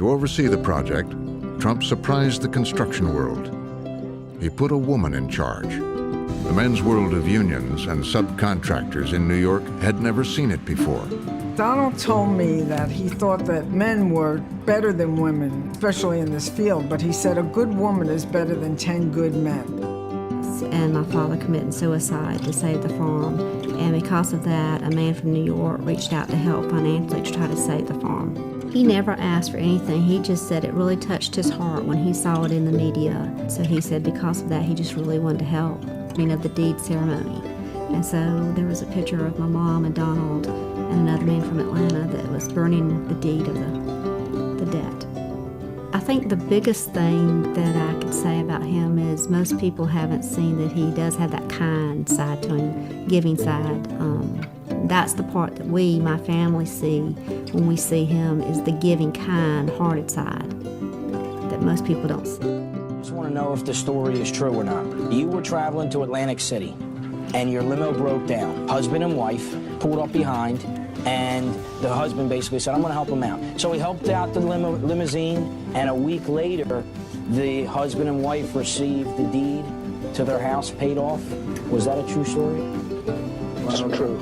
To oversee the project, Trump surprised the construction world. He put a woman in charge. The men's world of unions and subcontractors in New York had never seen it before. Donald told me that he thought that men were better than women, especially in this field, but he said a good woman is better than 10 good men. And my father committed suicide to save the farm. And because of that, a man from New York reached out to help financially to try to save the farm. He never asked for anything. He just said it really touched his heart when he saw it in the media. So he said because of that, he just really wanted to help. Of the deed ceremony. And so there was a picture of my mom and Donald and another man from Atlanta that was burning the deed of the debt. I think the biggest thing that I could say about him is most people haven't seen that he does have that kind side to him, giving side. That's the part that we, my family, see when we see him is the giving, kind-hearted side that most people don't see. I just want to know if the story is true or not. You were traveling to Atlantic City, and your limo broke down. Husband and wife pulled up behind, and the husband basically said, I'm going to help him out. So he helped out the limousine, and a week later, the husband and wife received the deed to their house paid off. Was that a true story? It's true.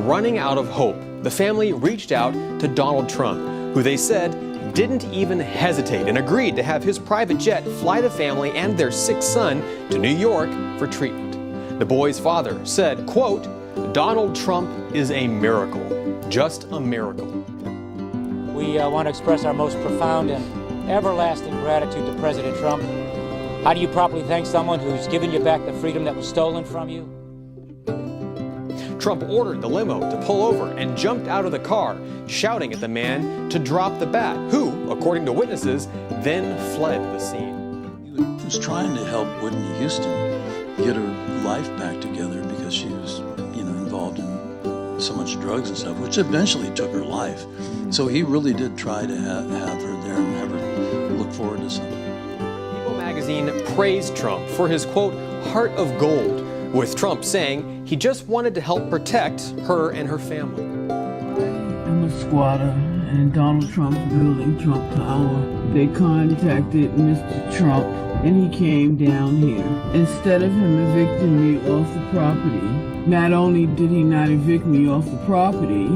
Running out of hope, the family reached out to Donald Trump, who they said didn't even hesitate and agreed to have his private jet fly the family and their 6th son to New York for treatment. The boy's father said, quote, Donald Trump is a miracle, just a miracle. We want to express our most profound and everlasting gratitude to President Trump. How do you properly thank someone who's given you back the freedom that was stolen from you? Trump ordered the limo to pull over and jumped out of the car, shouting at the man to drop the bat, who, according to witnesses, then fled the scene. He was trying to help Whitney Houston get her life back together because she was, involved in so much drugs and stuff, which eventually took her life. So he really did try to have her there and have her look forward to something. People magazine praised Trump for his, quote, heart of gold, with Trump saying he just wanted to help protect her and her family. I'm a squatter in Donald Trump's building, Trump Tower. They contacted Mr. Trump and he came down here. Instead of him evicting me off the property, not only did he not evict me off the property,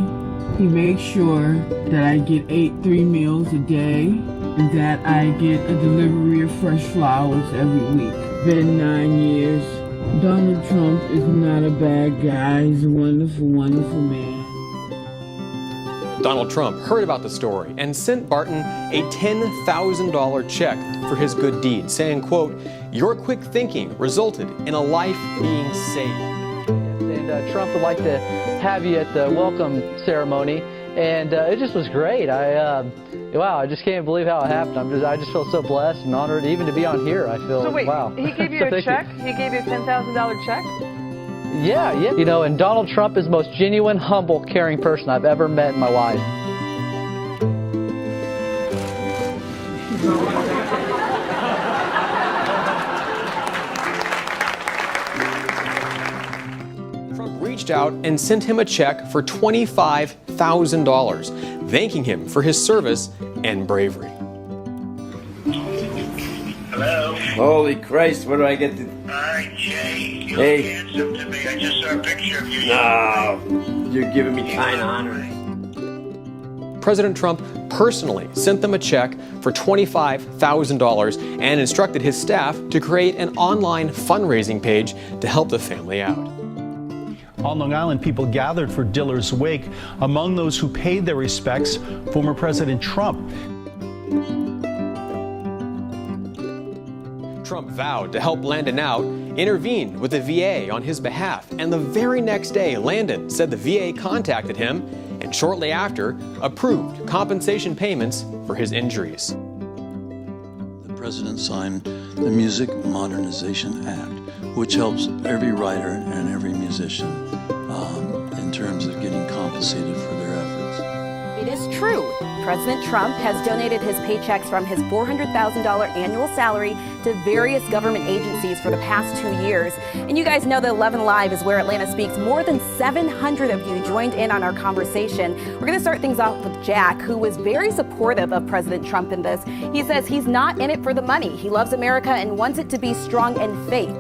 he makes sure that I get 3 meals a day and that I get a delivery of fresh flowers every week. Been 9 years. Donald Trump is not a bad guy. He's a wonderful, wonderful man. Donald Trump heard about the story and sent Barton a $10,000 check for his good deed, saying, quote, your quick thinking resulted in a life being saved. And Trump would like to have you at the welcome ceremony, and it just was great. Wow, I just can't believe how it happened. I just feel so blessed and honored even to be on here. I feel, so wait, wow. He gave you a check? He gave you a $10,000 check? Yeah. And Donald Trump is the most genuine, humble, caring person I've ever met in my life. Trump reached out and sent him a check for $25,000, thanking him for his service and bravery. Hello? Holy Christ, what do I get to... Hi, Jay. You look handsome to me. I just saw a picture of you. No, you're giving me kind honor. President Trump personally sent them a check for $25,000 and instructed his staff to create an online fundraising page to help the family out. On Long Island, people gathered for Diller's wake. Among those who paid their respects, former President Trump. Trump vowed to help Landon out, intervened with the VA on his behalf, and the very next day, Landon said the VA contacted him and shortly after approved compensation payments for his injuries. The president signed the Music Modernization Act, which helps every writer and every musician in terms of getting compensated for their efforts. It is true. President Trump has donated his paychecks from his $400,000 annual salary to various government agencies for the past 2 years. And you guys know that 11 Live is where Atlanta Speaks. More than 700 of you joined in on our conversation. We're going to start things off with Jack, who was very supportive of President Trump in this. He says he's not in it for the money. He loves America and wants it to be strong in faith.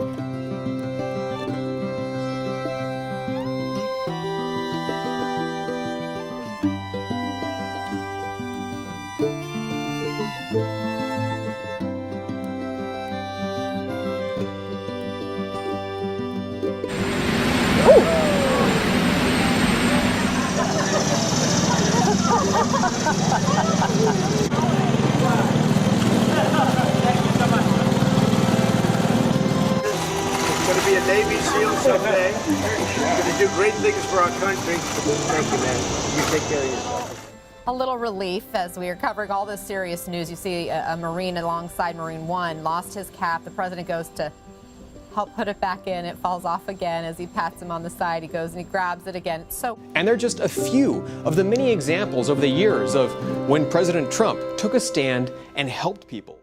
Going to be a Navy SEAL someday. Going to do great things for our country. Thank you, man. You take care of yourself. A little relief as we are covering all this serious news. You see a Marine alongside Marine One lost his cap. The president goes to help put it back in. It falls off again as he pats him on the side. He goes and he grabs it again. And they're just a few of the many examples over the years of when President Trump took a stand and helped people.